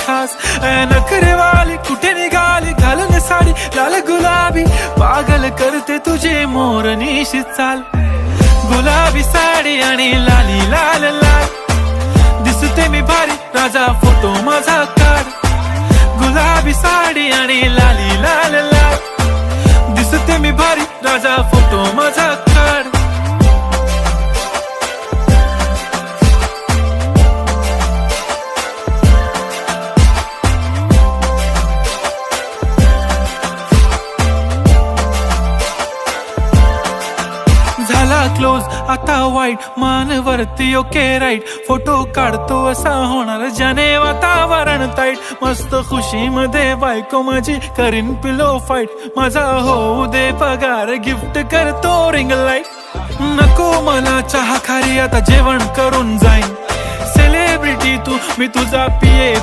खास नखरेवाली कुठे निघाली घालून साडी लाल गुलाबी पागल करते तुझे मोरनीशी चाल गुलाबी साडी आणि लाली लाल लाल दिसते मी भारी राजा फोटो माझा काढ गुलाबी साडी आणि लाली लाल लाल दिसते मी भारी राजा फोटो माझा काढ झाला क्लोज आता वाईट मानवरती ओके राईट फोटो काढतो असा होणार ज्याने वातावरण ताईट मस्त खुशी मध्ये बायको माझी करीन पिलो फाईट माझा होऊ दे पगार गिफ्ट करतो रिंग लाईट नको मला चहा खारी आता जेवण करून जाईन सेलिब्रिटी तू मी तुझा पिये